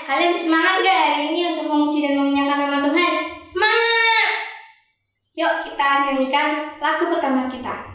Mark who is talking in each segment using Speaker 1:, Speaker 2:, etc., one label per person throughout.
Speaker 1: Kalian semangat gak hari ini untuk memuji dan memuliakan nama Tuhan? Semangat! Yuk kita nyanyikan lagu pertama kita.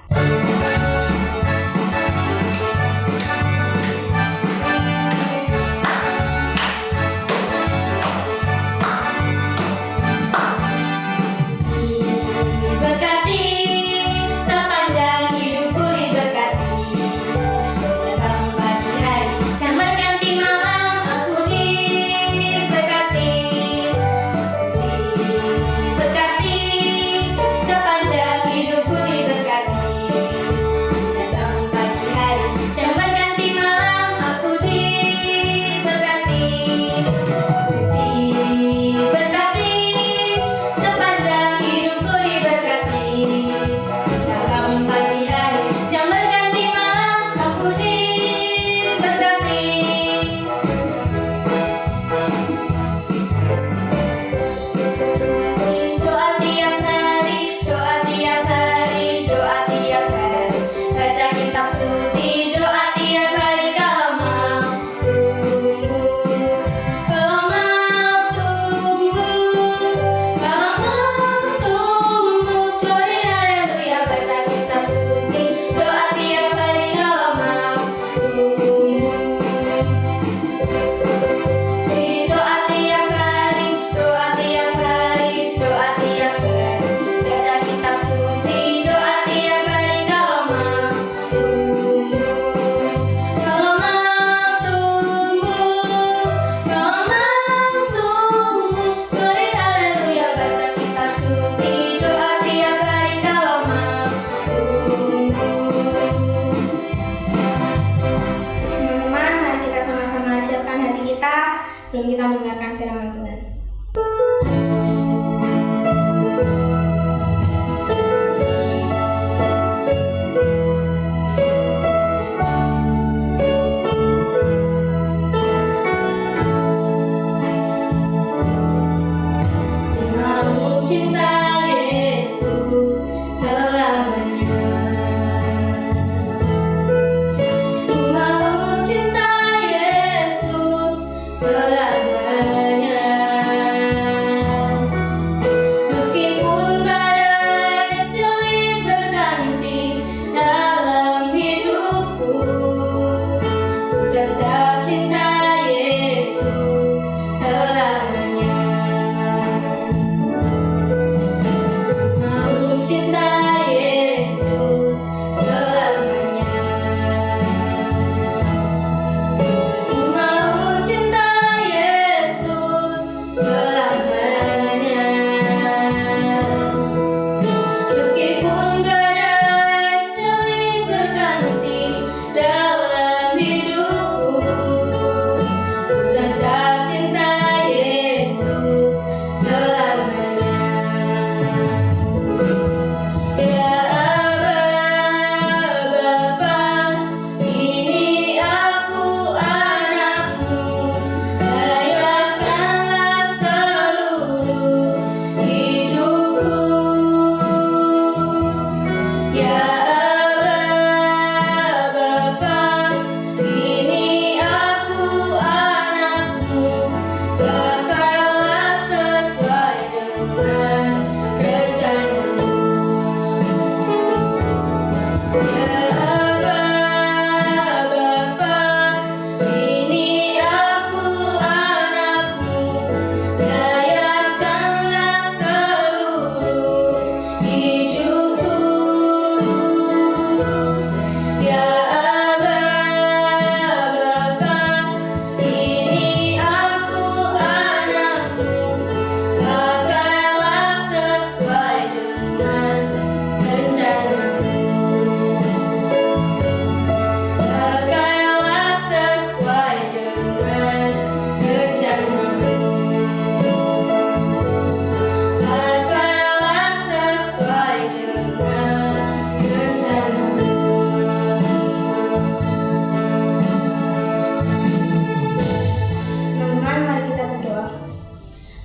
Speaker 1: Sebelum kita mendengarkan firman Tuhan.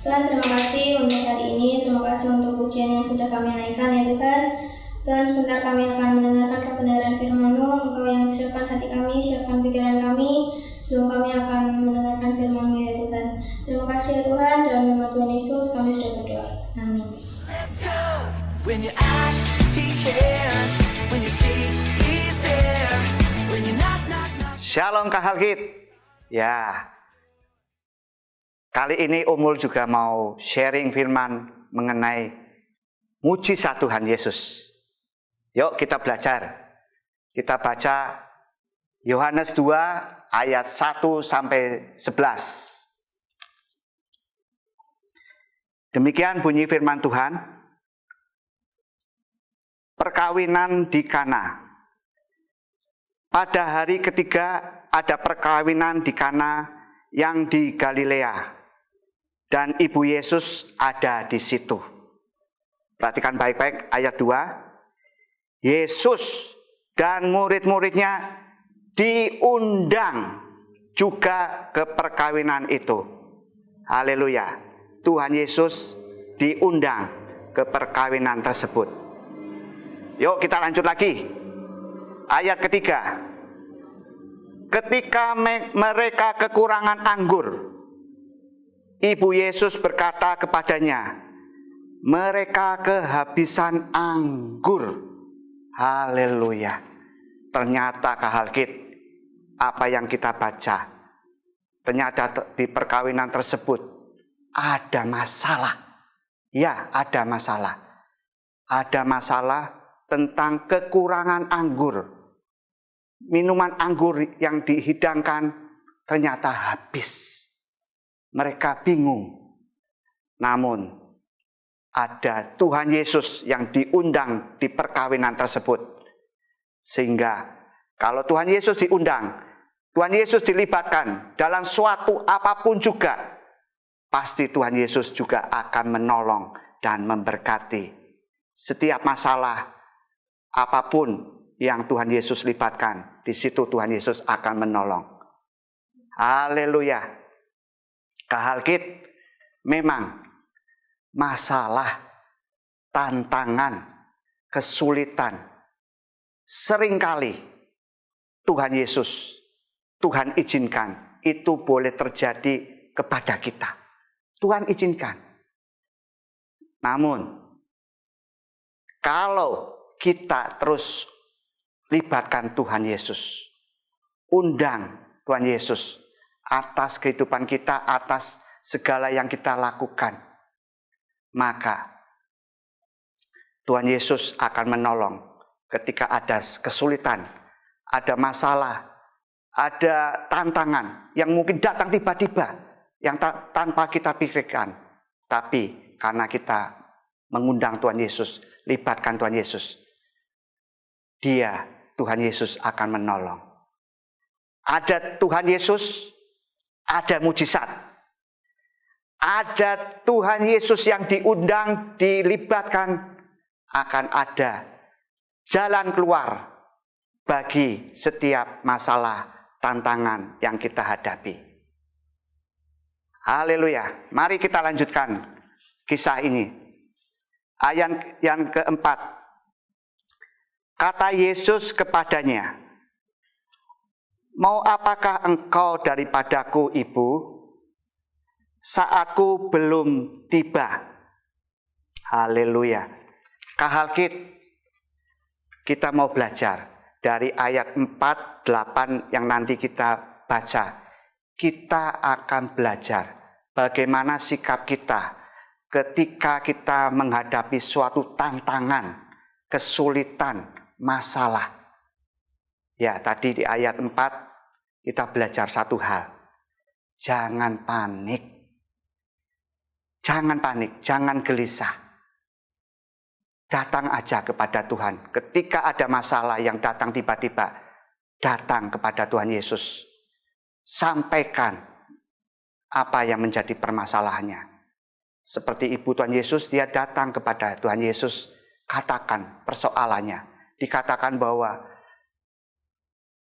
Speaker 1: Tuhan, terima kasih untuk hari ini, terima kasih untuk pujian yang sudah kami naikkan ya Tuhan. Tuhan, sebentar kami akan mendengarkan kebenaran firman-Mu. Engkau yang siapkan hati kami, siapkan pikiran kami, sebelum kami akan mendengarkan firman-Mu ya Tuhan. kasih ya Tuhan, dalam nama Tuhan Yesus kami sudah berdoa. Amin.
Speaker 2: When you ask, He cares. When you seek, He's there. When you knock, knock, knock.
Speaker 3: Shalom Kahalkit. Ya, kali ini Umul juga mau sharing firman mengenai mujizat Tuhan Yesus. Yuk kita belajar. Kita baca Yohanes 2 ayat 1 sampai 11. Demikian bunyi firman Tuhan. Perkawinan di Kana. Pada hari ketiga ada perkawinan di Kana yang di Galilea. Dan Ibu Yesus ada di situ. Perhatikan baik-baik ayat 2. Yesus dan murid-muridnya diundang juga ke perkawinan itu. Haleluya. Tuhan Yesus diundang ke perkawinan tersebut. Yuk kita lanjut lagi. Ayat ketiga. Ketika mereka kekurangan anggur, Ibu Yesus berkata kepadanya, mereka kehabisan anggur. Haleluya. Ternyata Kahalkit, apa yang kita baca, ternyata di perkawinan tersebut ada masalah. Ya, ada masalah. Ada masalah tentang kekurangan anggur. Minuman anggur yang dihidangkan ternyata habis. Mereka bingung. Namun, ada Tuhan Yesus yang diundang di perkawinan tersebut. Sehingga, kalau Tuhan Yesus diundang, Tuhan Yesus dilibatkan dalam suatu apapun juga, pasti Tuhan Yesus juga akan menolong dan memberkati. Setiap masalah apapun yang Tuhan Yesus libatkan, di situ Tuhan Yesus akan menolong. Haleluya. Kahalkit, memang masalah, tantangan, kesulitan, seringkali Tuhan Yesus, Tuhan izinkan itu boleh terjadi kepada kita. Tuhan izinkan. Namun, kalau kita terus libatkan Tuhan Yesus, undang Tuhan Yesus atas kehidupan kita, atas segala yang kita lakukan, maka Tuhan Yesus akan menolong ketika ada kesulitan, ada masalah, ada tantangan yang mungkin datang tiba-tiba, yang tanpa kita pikirkan. Tapi karena kita mengundang Tuhan Yesus, libatkan Tuhan Yesus, Tuhan Yesus akan menolong. Ada Tuhan Yesus, ada mujizat. Ada Tuhan Yesus yang diundang, dilibatkan, akan ada jalan keluar bagi setiap masalah, tantangan yang kita hadapi. Haleluya. Mari kita lanjutkan kisah ini. Ayat yang keempat. Kata Yesus kepadanya, mau apakah engkau daripadaku, Ibu? Saatku belum tiba. Haleluya. Kahalkit, kita mau belajar dari ayat 4, 8 yang nanti kita baca. Kita akan belajar bagaimana sikap kita ketika kita menghadapi suatu tantangan, kesulitan, masalah. Ya, tadi di ayat 4 kita belajar satu hal. Jangan panik. Jangan panik, jangan gelisah. Datang aja kepada Tuhan. Ketika ada masalah yang datang tiba-tiba, datang kepada Tuhan Yesus. Sampaikan apa yang menjadi permasalahannya. Seperti Ibu Tuhan Yesus, dia datang kepada Tuhan Yesus, katakan persoalannya. Dikatakan bahwa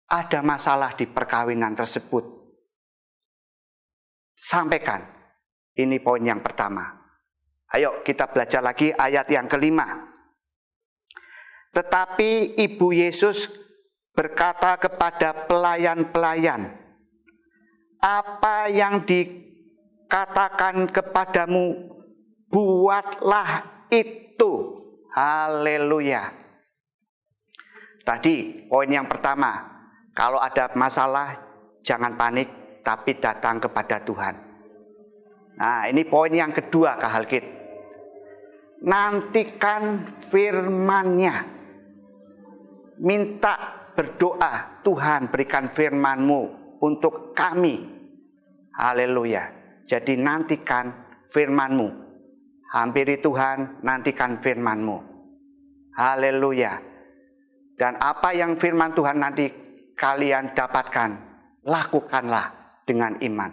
Speaker 3: ada masalah di perkawinan tersebut. Sampaikan. Ini poin yang pertama. Ayo kita belajar lagi ayat yang kelima. Tetapi Ibu Yesus berkata kepada pelayan-pelayan, apa yang katakan kepadamu, buatlah itu. Haleluya. Tadi poin yang pertama, kalau ada masalah jangan panik, tapi datang kepada Tuhan. Nah, ini poin yang kedua Kak Halkit. Nantikan firman-Nya. Minta berdoa, Tuhan berikan firman-Mu untuk kami. Haleluya. Jadi nantikan firman-Mu. Hampiri Tuhan, nantikan firman-Mu. Haleluya. Dan apa yang firman Tuhan nanti kalian dapatkan, lakukanlah dengan iman.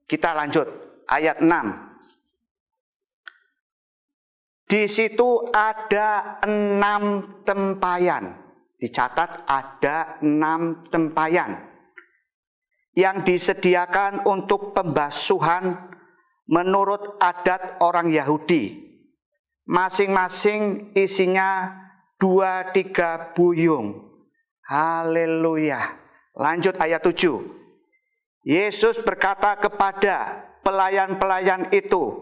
Speaker 3: Kita lanjut ayat 6. Di situ ada 6 tempayan. Dicatat ada 6 tempayan yang disediakan untuk pembasuhan menurut adat orang Yahudi. Masing-masing isinya 2-3 buyung. Haleluya. Lanjut ayat 7. Yesus berkata kepada pelayan-pelayan itu,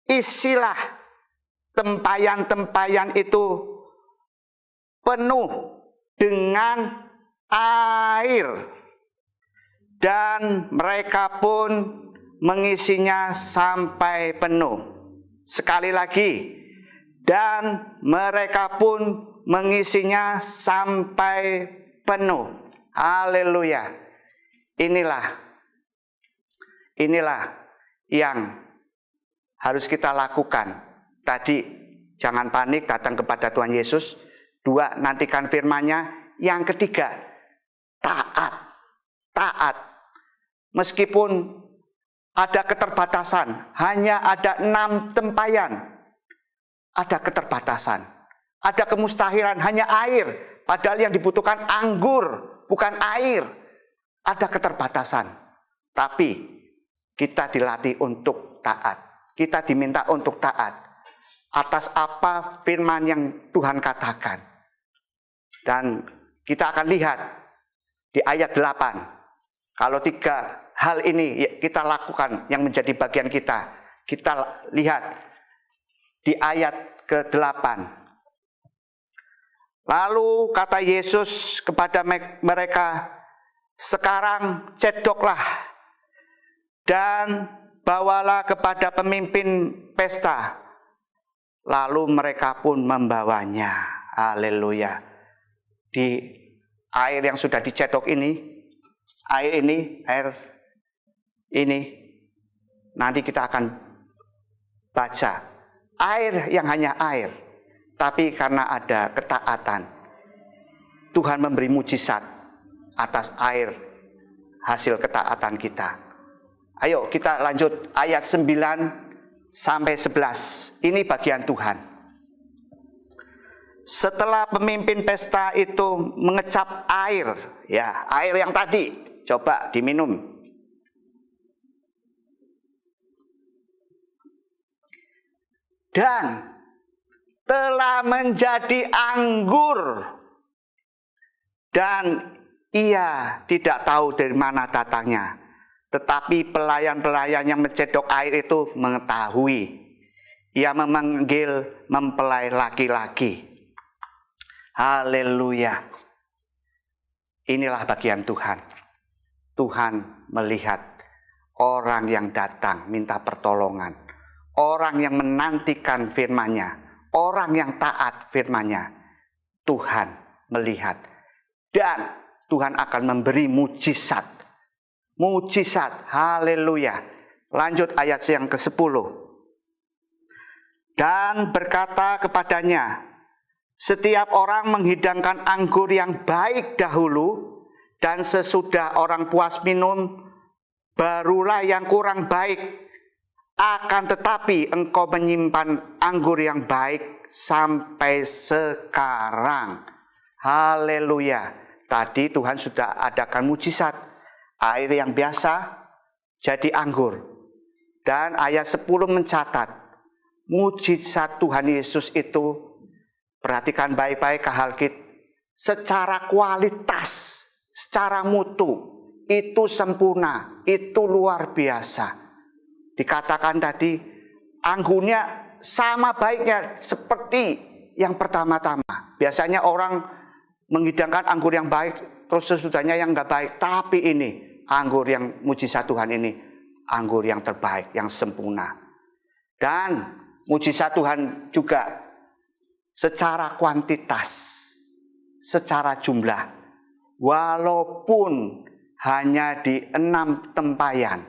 Speaker 3: isilah tempayan-tempayan itu penuh dengan air. Dan mereka pun mengisinya sampai penuh. Sekali lagi, dan mereka pun mengisinya sampai penuh. Haleluya. Inilah yang harus kita lakukan. Tadi, jangan panik, datang kepada Tuhan Yesus. 2, nantikan firman-Nya. Yang ketiga, taat. Meskipun ada keterbatasan, hanya ada 6 tempayan. Ada keterbatasan. Ada kemustahilan, hanya air. Padahal yang dibutuhkan anggur, bukan air. Ada keterbatasan. Tapi kita dilatih untuk taat. Kita diminta untuk taat atas apa firman yang Tuhan katakan. Dan kita akan lihat di ayat 8. Kalau 3 hal ini kita lakukan yang menjadi bagian kita. Kita lihat di ayat ke-8. Lalu kata Yesus kepada mereka, sekarang cedoklah dan bawalah kepada pemimpin pesta. Lalu mereka pun membawanya. Haleluya. Di air yang sudah dicedok ini, air ini, nanti kita akan baca. Air yang hanya air, tapi karena ada ketaatan, Tuhan memberi mujizat atas air hasil ketaatan kita. Ayo kita lanjut ayat 9 sampai 11. Ini bagian Tuhan. Setelah pemimpin pesta itu mengecap air, ya, air yang tadi, coba diminum. Dan telah menjadi anggur. Dan ia tidak tahu dari mana datangnya. Tetapi pelayan-pelayan yang mencedok air itu mengetahui. Ia memanggil mempelai laki-laki. Haleluya. Inilah bagian Tuhan. Tuhan melihat orang yang datang minta pertolongan. Orang yang menantikan firman-Nya. Orang yang taat firman-Nya. Tuhan melihat. Dan Tuhan akan memberi mujizat. Mujizat, haleluya. Lanjut ayat yang ke-10. Dan berkata kepadanya, setiap orang menghidangkan anggur yang baik dahulu, dan sesudah orang puas minum, barulah yang kurang baik. Akan tetapi engkau menyimpan anggur yang baik sampai sekarang. Haleluya. Tadi Tuhan sudah adakan mujizat. Air yang biasa jadi anggur. Dan ayat 10 mencatat mujizat Tuhan Yesus itu, perhatikan baik-baik Kak Halkit, secara kualitas, secara mutu, itu sempurna, itu luar biasa. Dikatakan tadi, anggurnya sama baiknya seperti yang pertama-tama. Biasanya orang menghidangkan anggur yang baik, terus sesudahnya yang nggak baik. Tapi ini, anggur yang mujizat Tuhan ini, anggur yang terbaik, yang sempurna. Dan mujizat Tuhan juga secara kuantitas, secara jumlah, walaupun hanya di 6 tempayan,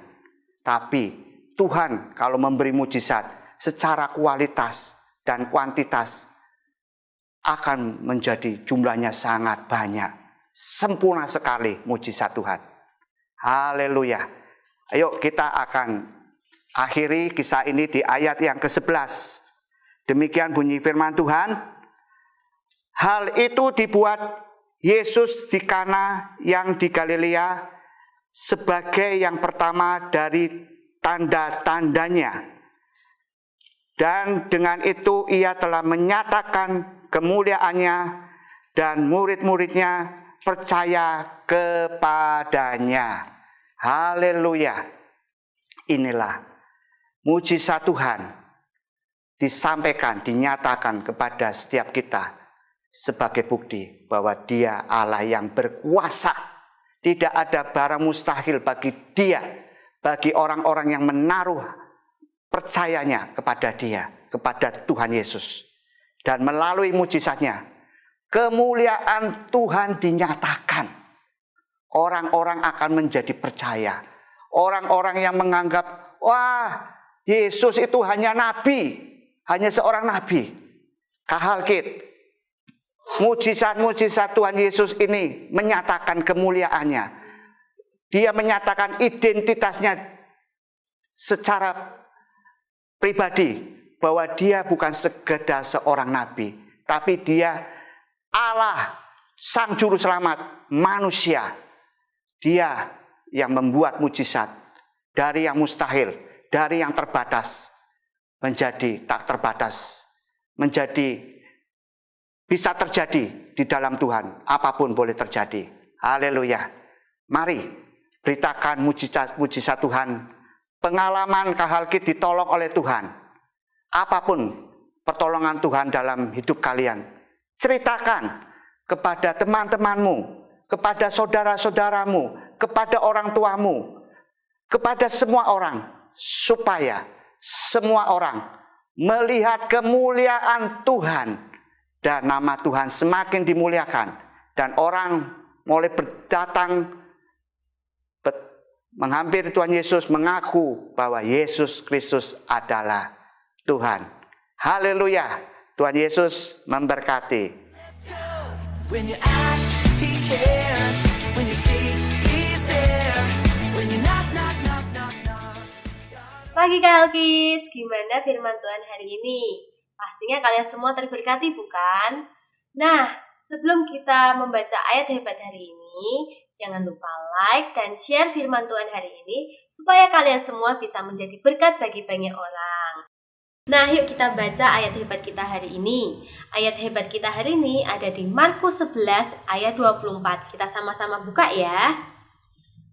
Speaker 3: tapi Tuhan kalau memberi mujizat secara kualitas dan kuantitas akan menjadi jumlahnya sangat banyak. Sempurna sekali mujizat Tuhan. Haleluya. Ayo kita akan akhiri kisah ini di ayat yang ke-11. Demikian bunyi firman Tuhan. Hal itu dibuat Yesus di Kana yang di Galilea sebagai yang pertama dari tanda-tandanya. Dan dengan itu ia telah menyatakan kemuliaannya dan murid-muridnya percaya kepadanya. Haleluya. Inilah mujizat Tuhan disampaikan, dinyatakan kepada setiap kita sebagai bukti bahwa Dia Allah yang berkuasa. Tidak ada barang mustahil bagi Dia. Bagi orang-orang yang menaruh percayanya kepada Dia, kepada Tuhan Yesus. Dan melalui mujizatnya, kemuliaan Tuhan dinyatakan. Orang-orang akan menjadi percaya. Orang-orang yang menganggap, wah, Yesus itu hanya nabi, hanya seorang nabi. Kahalkit, mujizat-mujizat Tuhan Yesus ini menyatakan kemuliaannya. Dia menyatakan identitasnya secara pribadi bahwa Dia bukan sekedar seorang nabi, tapi Dia Allah, Sang Juru Selamat manusia. Dia yang membuat mujizat dari yang mustahil, dari yang terbatas menjadi tak terbatas, menjadi bisa terjadi di dalam Tuhan. Apapun boleh terjadi. Haleluya. Mari beritakan mujizat Tuhan. Pengalaman Kahalkit ditolong oleh Tuhan. Apapun pertolongan Tuhan dalam hidup kalian, ceritakan kepada teman-temanmu, kepada saudara-saudaramu, kepada orang tuamu, kepada semua orang, supaya semua orang melihat kemuliaan Tuhan dan nama Tuhan semakin dimuliakan, dan orang mulai berdatang menghampiri Tuhan Yesus, mengaku bahwa Yesus Kristus adalah Tuhan. Haleluya. Tuhan Yesus memberkati.
Speaker 2: When you ask, He cares. When you seek, He's there. When you knock, knock, knock, knock, knock.
Speaker 4: Pagi Kahalkids, gimana firman Tuhan hari ini? Pastinya kalian semua terberkati, bukan? Nah, sebelum kita membaca ayat hebat hari ini, jangan lupa like dan share firman Tuhan hari ini supaya kalian semua bisa menjadi berkat bagi banyak orang. Nah, yuk kita baca ayat hebat kita hari ini. Ayat hebat kita hari ini ada di Markus 11 ayat 24. Kita sama-sama buka ya.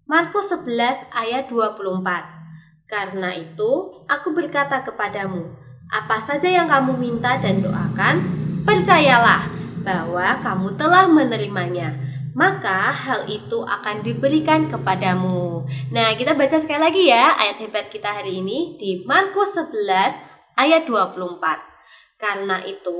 Speaker 4: Markus 11 ayat 24. Karena itu, aku berkata kepadamu, apa saja yang kamu minta dan doakan, percayalah bahwa kamu telah menerimanya, maka hal itu akan diberikan kepadamu. Nah, kita baca sekali lagi ya ayat hebat kita hari ini di Markus 11 ayat 24. Karena itu,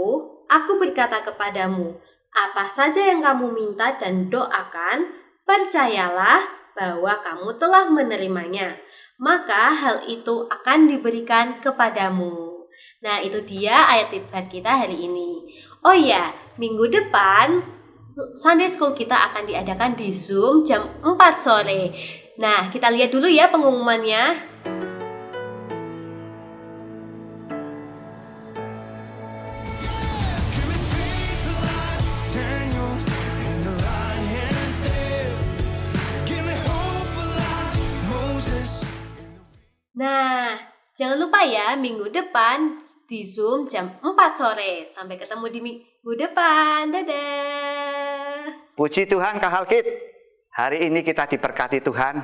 Speaker 4: aku berkata kepadamu, apa saja yang kamu minta dan doakan, percayalah bahwa kamu telah menerimanya, maka hal itu akan diberikan kepadamu. Nah, itu dia ayat hebat kita hari ini. Oh ya, minggu depan Sunday School kita akan diadakan di Zoom jam 4 sore. Nah, kita lihat dulu ya pengumumannya. Nah, jangan lupa ya minggu depan di Zoom jam 4 sore. Sampai ketemu di minggu depan. Dadah.
Speaker 3: Puji Tuhan Kahalkit. Hari ini kita diberkati Tuhan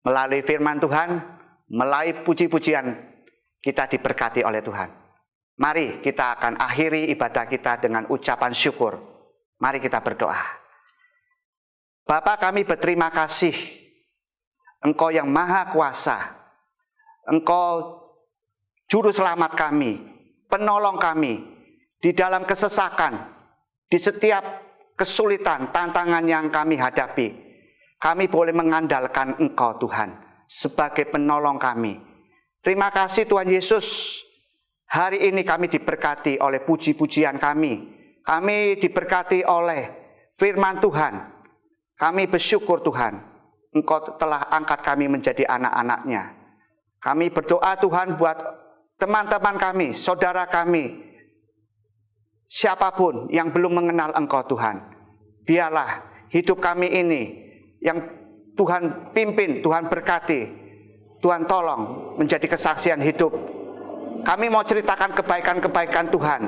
Speaker 3: melalui firman Tuhan. melalui puji-pujian kita diberkati oleh Tuhan. Mari kita akan akhiri ibadah kita dengan ucapan syukur. Mari kita berdoa. Bapa, kami berterima kasih. Engkau yang maha kuasa. Engkau juru selamat kami, penolong kami di dalam kesesakan, di setiap kesulitan, tantangan yang kami hadapi. Kami boleh mengandalkan Engkau Tuhan sebagai penolong kami. Terima kasih Tuhan Yesus. Hari ini kami diberkati oleh puji-pujian kami. Kami diberkati oleh firman Tuhan. Kami bersyukur Tuhan, Engkau telah angkat kami menjadi anak-anak-Nya. Kami berdoa Tuhan buat teman-teman kami, saudara kami, siapapun yang belum mengenal Engkau Tuhan. Biarlah hidup kami ini yang Tuhan pimpin, Tuhan berkati, Tuhan tolong menjadi kesaksian hidup. Kami mau ceritakan kebaikan-kebaikan Tuhan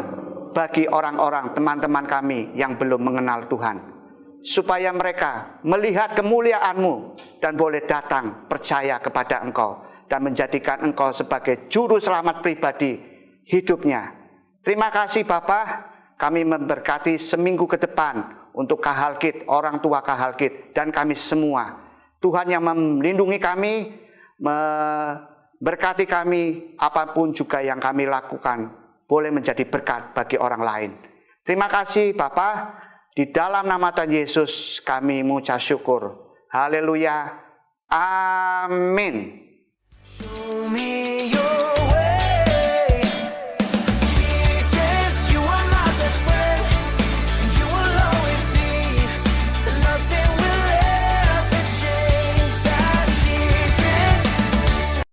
Speaker 3: bagi orang-orang, teman-teman kami yang belum mengenal Tuhan. Supaya mereka melihat kemuliaan-Mu dan boleh datang percaya kepada Engkau dan menjadikan Engkau sebagai juru selamat pribadi hidupnya. Terima kasih Bapa, kami memberkati seminggu ke depan untuk Kahalkit, orang tua Kahalkit, dan kami semua. Tuhan yang melindungi kami, berkati kami, apapun juga yang kami lakukan, boleh menjadi berkat bagi orang lain. Terima kasih Bapa, di dalam nama Tuhan Yesus kami mengucap syukur. Haleluya, amin.